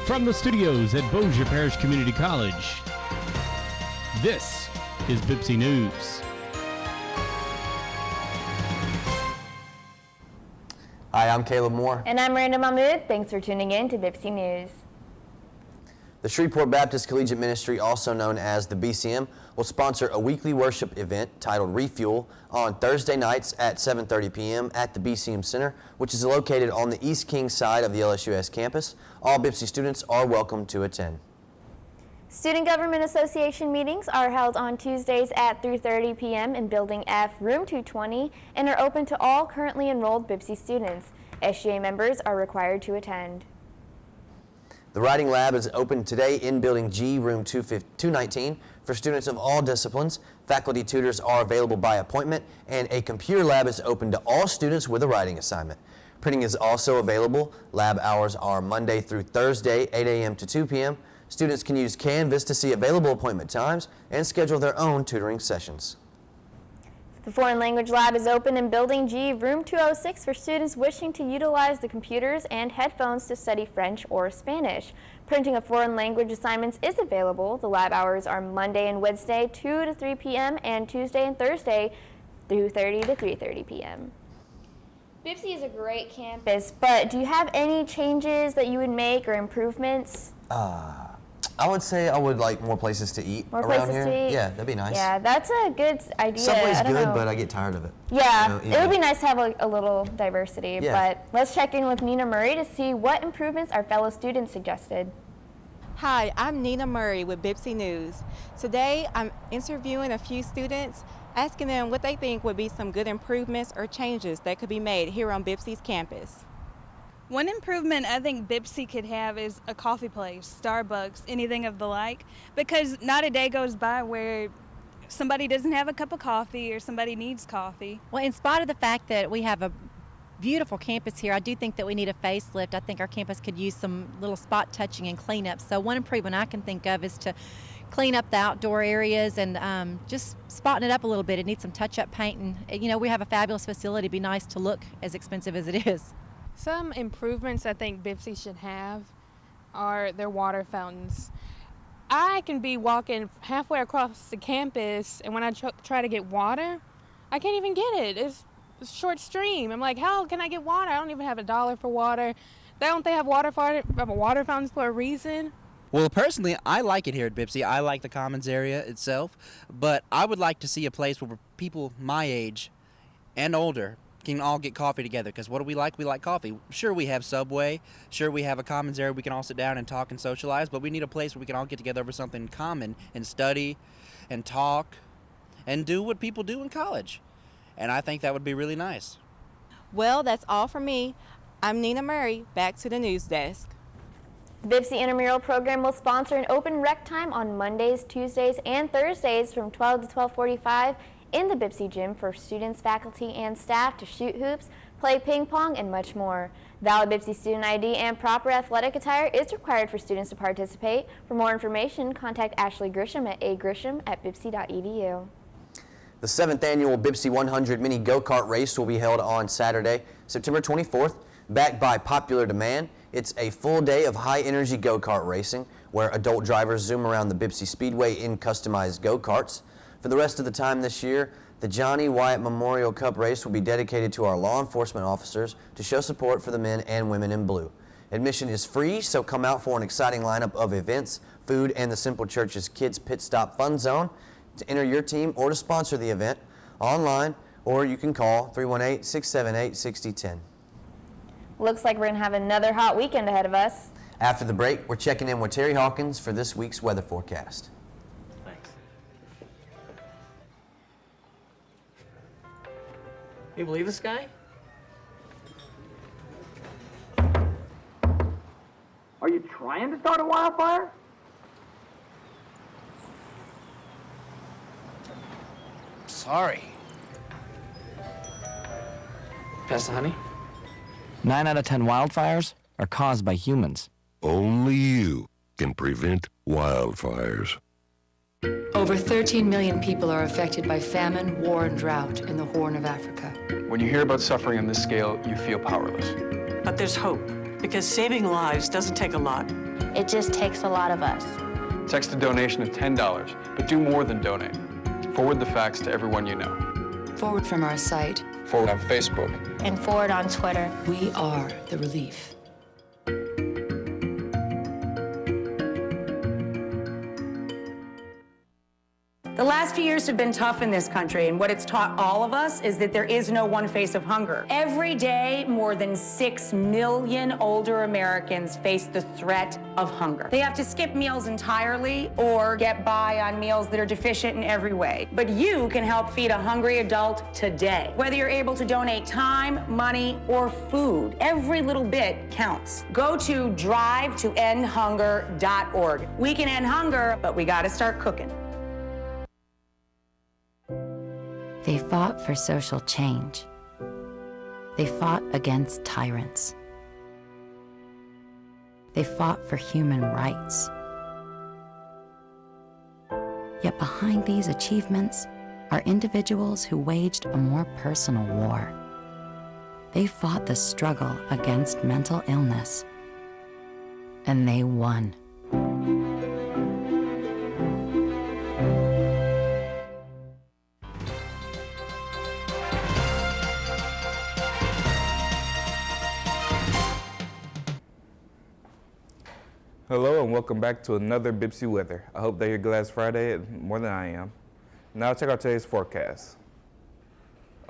From the studios at Bossier Parish Community College, this is BPCC News. Hi, I'm Caleb Moore. And I'm Miranda Mahmood. Thanks for tuning in to BPCC News. The Shreveport Baptist Collegiate Ministry, also known as the BCM, will sponsor a weekly worship event titled Refuel on Thursday nights at 7:30 p.m. at the BCM Center, which is located on the East King side of the LSUS campus. All BPCC students are welcome to attend. Student Government Association meetings are held on Tuesdays at 3:30 p.m. in Building F, Room 220, and are open to all currently enrolled BPCC students. SGA members are required to attend. The Writing Lab is open today in Building G, Room 219, for students of all disciplines. Faculty tutors are available by appointment, and a computer lab is open to all students with a writing assignment. Printing is also available. Lab hours are Monday through Thursday, 8 a.m. to 2 p.m. Students can use Canvas to see available appointment times and schedule their own tutoring sessions. The Foreign Language Lab is open in Building G, Room 206 for students wishing to utilize the computers and headphones to study French or Spanish. Printing of foreign language assignments is available. The lab hours are Monday and Wednesday, 2 to 3 p.m. and Tuesday and Thursday, 2:30 to 3:30 p.m. BPCC is a great campus, but do you have any changes that you would make or improvements? I would say I would like more places to eat around here. To eat? Yeah, that'd be nice. Yeah, that's a good idea. Subway's good, but I get tired of it. Yeah, it would be nice to have a little diversity. Yeah. But let's check in with Nina Murray to see what improvements our fellow students suggested. Hi, I'm Nina Murray with BPCC News. Today, I'm interviewing a few students, asking them what they think would be some good improvements or changes that could be made here on BPCC's campus. One improvement I think BPCC could have is a coffee place, Starbucks, anything of the like, because not a day goes by where somebody doesn't have a cup of coffee or somebody needs coffee. Well, in spite of the fact that we have a beautiful campus here, I do think that we need a facelift. I think our campus could use some little spot touching and cleanup. So one improvement I can think of is to clean up the outdoor areas and just spotting it up a little bit. It needs some touch-up paint, and you know, we have a fabulous facility. It'd be nice to look as expensive as it is. Some improvements I think BPCC should have are their water fountains. I can be walking halfway across the campus, and when I try to get water, I can't even get it. It's a short stream. I'm like, how can I get water? I don't even have $1 for water. Don't they have water fountains for a reason? Well, personally, I like it here at BPCC. I like the Commons area itself, but I would like to see a place where people my age and older can all get coffee together, because what do we like? We like coffee. Sure, we have Subway. Sure, we have a Commons area we can all sit down and talk and socialize, but we need a place where we can all get together over something common and study and talk and do what people do in college. And I think that would be really nice. Well, that's all from me. I'm Nina Murray. Back to the news desk. The BPCC Intramural Program will sponsor an open rec time on Mondays, Tuesdays, and Thursdays from 12 to 12:45 in the BPCC gym for students, faculty, and staff to shoot hoops, play ping pong, and much more. Valid BPCC student ID and proper athletic attire is required for students to participate. For more information, contact Ashley Grisham at agrisham@bpc.edu. The 7th annual BPCC 100 mini go-kart race will be held on Saturday, September 24th. Backed by popular demand, it's a full day of high-energy go-kart racing where adult drivers zoom around the BPCC Speedway in customized go-karts. For the rest of the time this year, the Johnny Wyatt Memorial Cup race will be dedicated to our law enforcement officers to show support for the men and women in blue. Admission is free, so come out for an exciting lineup of events, food, and the Simple Church's Kids Pit Stop Fun Zone. To enter your team or to sponsor the event online, or you can call 318-678-6010. Looks like we're going to have another hot weekend ahead of us. After the break, we're checking in with Terry Hawkins for this week's weather forecast. Thanks. You believe this guy? Are you trying to start a wildfire? Sorry. Pass the honey? 9 out of 10 wildfires are caused by humans. Only you can prevent wildfires. Over 13 million people are affected by famine, war, and drought in the Horn of Africa. When you hear about suffering on this scale, you feel powerless. But there's hope. Because saving lives doesn't take a lot. It just takes a lot of us. Text a donation of $10, but do more than donate. Forward the facts to everyone you know. Forward from our site. Forward on Facebook. And forward on Twitter. We are the relief. The last few years have been tough in this country, and what it's taught all of us is that there is no one face of hunger. Every day, more than 6 million older Americans face the threat of hunger. They have to skip meals entirely or get by on meals that are deficient in every way. But you can help feed a hungry adult today. Whether you're able to donate time, money, or food, every little bit counts. Go to drivetoendhunger.org. We can end hunger, but we gotta start cooking. They fought for social change. They fought against tyrants. They fought for human rights. Yet behind these achievements are individuals who waged a more personal war. They fought the struggle against mental illness, and they won. Hello and welcome back to another BPCC weather. I hope that you're glad it's Friday more than I am. Now check out today's forecast.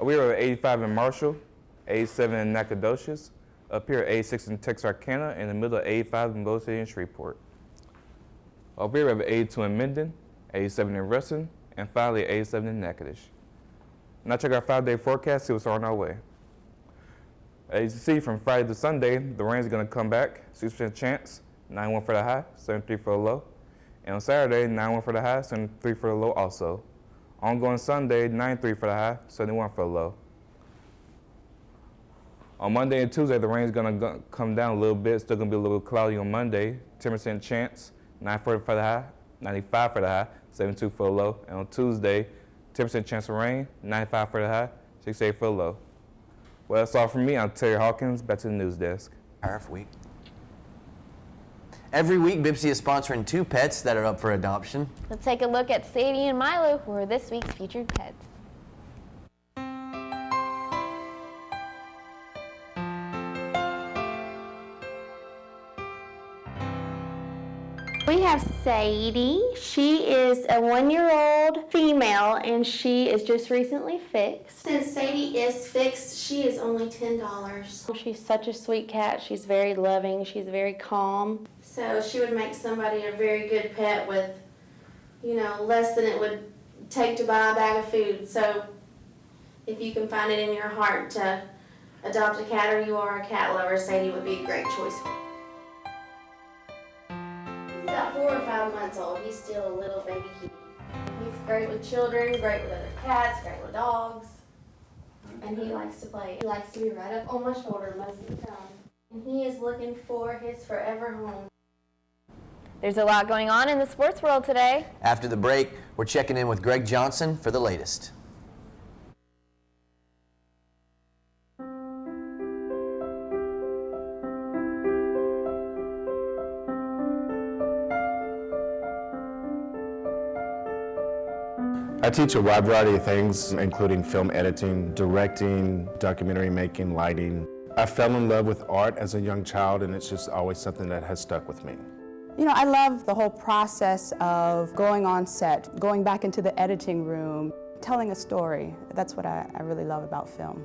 We are at 85 in Marshall, 87 in Nacogdoches, up here at 86 in Texarkana, in the middle of 85 in Bow City and Shreveport. Up here we have 82 in Minden, 87 in Ruston, and finally 87 in Natchitoches. Now check our 5-day forecast, see what's on our way. As you see, from Friday to Sunday, the rain is going to come back, 6% chance. 91 for the high, 73 for the low. And on Saturday, 91 for the high, 73 for the low also. Ongoing Sunday, 93 for the high, 71 for the low. On Monday and Tuesday, the rain is going to come down a little bit. It's still going to be a little cloudy on Monday. 10% chance, 94 for the high, 95 for the high, 72 for the low. And on Tuesday, 10% chance of rain, 95 for the high, 68 for the low. Well, that's all from me. I'm Terry Hawkins. Back to the news desk. Half week. Every week, BPCC is sponsoring 2 pets that are up for adoption. Let's take a look at Sadie and Milo, who are this week's featured pets. We have Sadie. She is a 1-year-old female, and she is just recently fixed. Since Sadie is fixed, she is only $10. She's such a sweet cat. She's very loving. She's very calm. So she would make somebody a very good pet with, less than it would take to buy a bag of food. So if you can find it in your heart to adopt a cat, or you are a cat lover, Sadie would be a great choice for you. He's about 4 or 5 months old. He's still a little baby kitty. He's great with children, great with other cats, great with dogs. And he likes to play. He likes to be right up on my shoulder most of the time. And he is looking for his forever home. There's a lot going on in the sports world today. After the break, we're checking in with Greg Johnson for the latest. I teach a wide variety of things, including film editing, directing, documentary making, lighting. I fell in love with art as a young child, and it's just always something that has stuck with me. I love the whole process of going on set, going back into the editing room, telling a story. That's what I really love about film.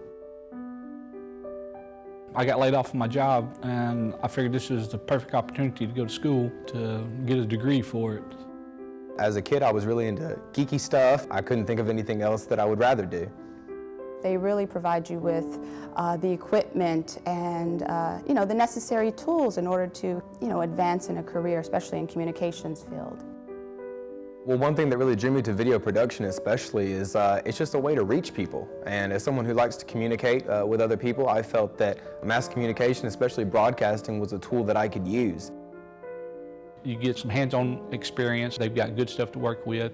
I got laid off from my job, and I figured this was the perfect opportunity to go to school to get a degree for it. As a kid, I was really into geeky stuff. I couldn't think of anything else that I would rather do. They really provide you with the equipment and the necessary tools in order to advance in a career, especially in communications field. Well, one thing that really drew me to video production especially is it's just a way to reach people. And as someone who likes to communicate with other people, I felt that mass communication, especially broadcasting, was a tool that I could use. You get some hands-on experience. They've got good stuff to work with.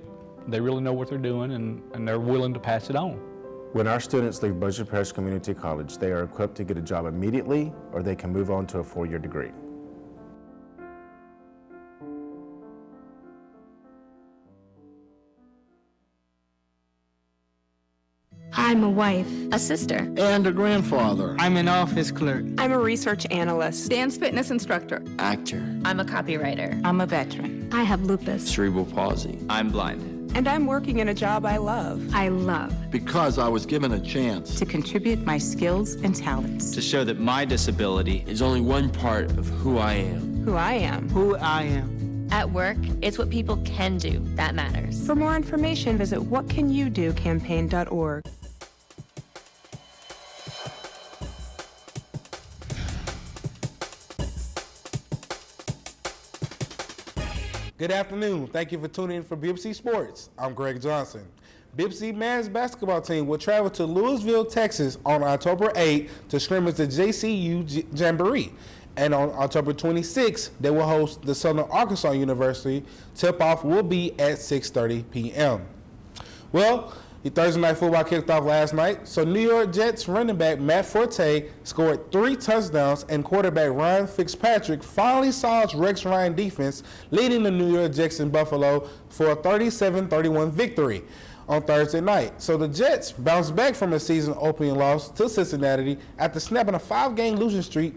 They really know what they're doing, and they're willing to pass it on. When our students leave Bossier Parish Community College, they are equipped to get a job immediately, or they can move on to a 4-year degree. I'm a wife, a sister, and a grandfather. I'm an office clerk. I'm a research analyst. dance fitness instructor, Actor. I'm a copywriter. I'm a veteran. I have lupus. Cerebral palsy. I'm blind. And I'm working in a job I love. I love Because I was given a chance to contribute my skills and talents. To show that my disability is only one part of who I am. Who I am. Who I am. At work, it's what people can do that matters. For more information, visit whatcanyoudocampaign.org. Good afternoon. Thank you for tuning in for BPC Sports. I'm Greg Johnson. BPC men's basketball team will travel to Louisville, Texas on October 8th to scrimmage the JCU Jamboree. And on October 26th, they will host the Southern Arkansas University. Tip-off will be at 6:30 p.m. Well, the Thursday night football kicked off last night, so New York Jets running back Matt Forte scored 3 touchdowns, and quarterback Ryan Fitzpatrick finally solved Rex Ryan defense, leading the New York Jets in Buffalo for a 37-31 victory on Thursday night. So the Jets bounced back from a season-opening loss to Cincinnati after snapping a 5-game losing streak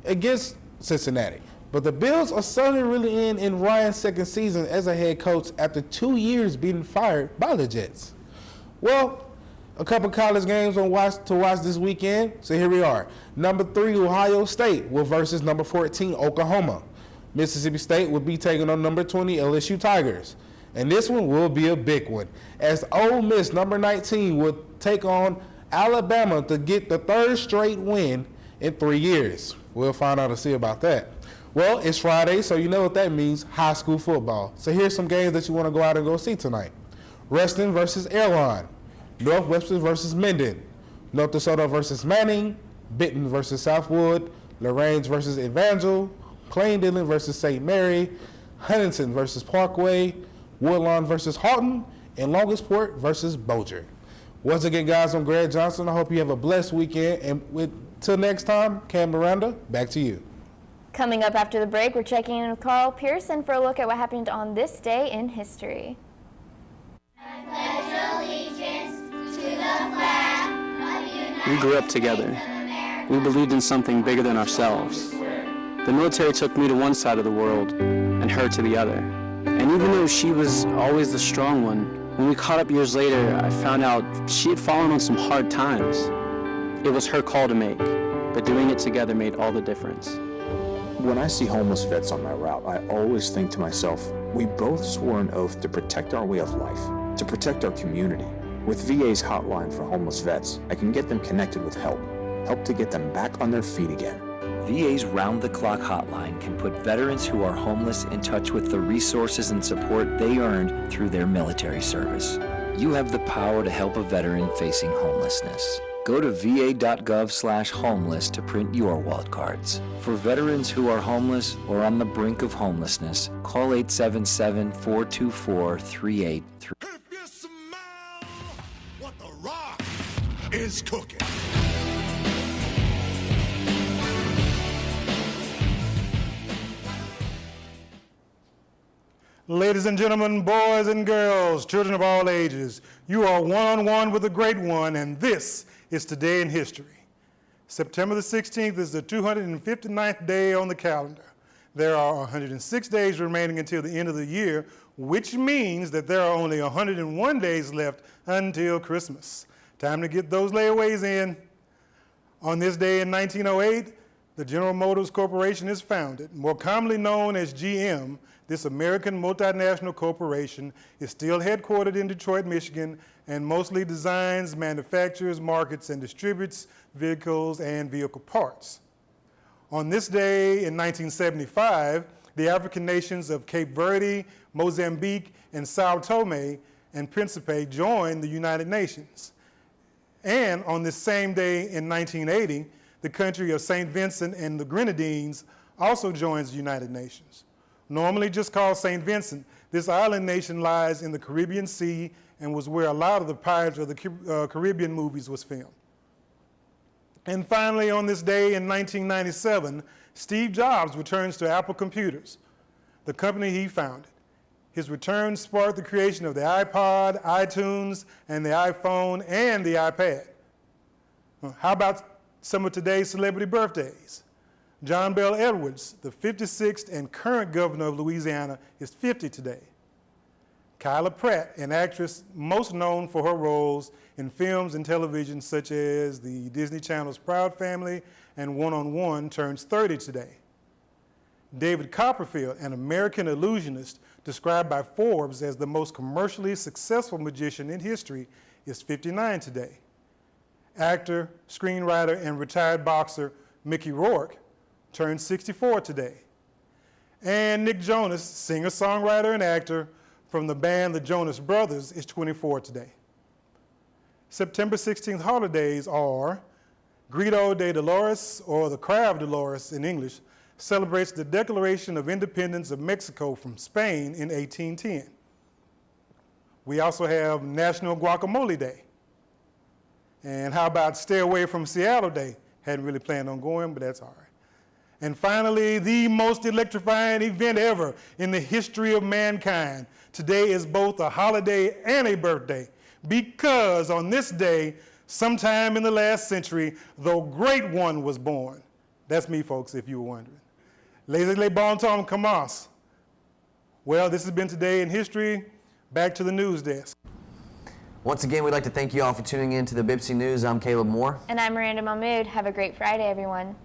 against Cincinnati. But the Bills are suddenly really in Ryan's second season as a head coach after 2 years being fired by the Jets. Well, a couple college games to watch this weekend, so here we are. Number 3, Ohio State will versus number 14, Oklahoma. Mississippi State will be taking on number 20, LSU Tigers. And this one will be a big one, as Ole Miss, number 19, will take on Alabama to get the 3rd straight win in 3 years. We'll find out and see about that. Well, it's Friday, so you know what that means, high school football. So here's some games that you want to go out and go see tonight. Reston versus Airline, Northwestern versus Minden, North DeSoto versus Manning, Benton versus Southwood, Lorraine versus Evangel, Plain Dillon versus St. Mary, Huntington versus Parkway, Woodlawn versus Houghton, and Longosport versus Bossier. Once again, guys, I'm Greg Johnson. I hope you have a blessed weekend, and till next time, Cam Miranda, back to you. Coming up after the break, we're checking in with Carl Pearson for a look at what happened on this day in history. We grew up together. We believed in something bigger than ourselves. The military took me to one side of the world and her to the other. And even though she was always the strong one, when we caught up years later, I found out she had fallen on some hard times. It was her call to make, but doing it together made all the difference. When I see homeless vets on my route, I always think to myself, we both swore an oath to protect our way of life, to protect our community. With VA's hotline for homeless vets, I can get them connected with help to get them back on their feet again. VA's round-the-clock hotline can put veterans who are homeless in touch with the resources and support they earned through their military service. You have the power to help a veteran facing homelessness. Go to va.gov/homeless to print your wallet cards. For veterans who are homeless or on the brink of homelessness, call 877-424-3833. What the Rock is cooking. Ladies and gentlemen, boys and girls, children of all ages, you are one-on-one with the great one, and this is Today in History. September the 16th is the 259th day on the calendar. There are 106 days remaining until the end of the year, which means that there are only 101 days left until Christmas. Time to get those layaways in. On this day in 1908, the General Motors Corporation is founded. More commonly known as GM, this American multinational corporation is still headquartered in Detroit, Michigan, and mostly designs, manufactures, markets, and distributes vehicles and vehicle parts. On this day in 1975, the African nations of Cape Verde, Mozambique, and Sao Tome and Principe joined the United Nations. And on this same day in 1980, the country of St. Vincent and the Grenadines also joins the United Nations. Normally just called St. Vincent, this island nation lies in the Caribbean Sea and was where a lot of the Pirates of the Caribbean movies was filmed. And finally, on this day in 1997, Steve Jobs returns to Apple Computers, the company he founded. His return sparked the creation of the iPod, iTunes, and the iPhone, and the iPad. How about some of today's celebrity birthdays? John Bel Edwards, the 56th and current governor of Louisiana, is 50 today. Kyla Pratt, an actress most known for her roles in films and television such as the Disney Channel's Proud Family and One-on-One, turns 30 today. David Copperfield, an American illusionist described by Forbes as the most commercially successful magician in history, is 59 today. Actor, screenwriter, and retired boxer Mickey Rourke turns 64 today. And Nick Jonas, singer, songwriter, and actor from the band the Jonas Brothers, is 24 today. September 16th holidays are Grito de Dolores, or the Cry of Dolores in English, celebrates the declaration of independence of Mexico from Spain in 1810. We also have National Guacamole Day. And how about Stay Away from Seattle Day? Hadn't really planned on going, but that's all right. And finally, the most electrifying event ever in the history of mankind. Today is both a holiday and a birthday, because on this day, sometime in the last century, the great one was born. That's me, folks, if you were wondering. Les bon temps commence. Well, this has been Today in History. Back to the news desk. Once again, we'd like to thank you all for tuning in to the BPCC News. I'm Caleb Moore. And I'm Miranda Mahmood. Have a great Friday, everyone.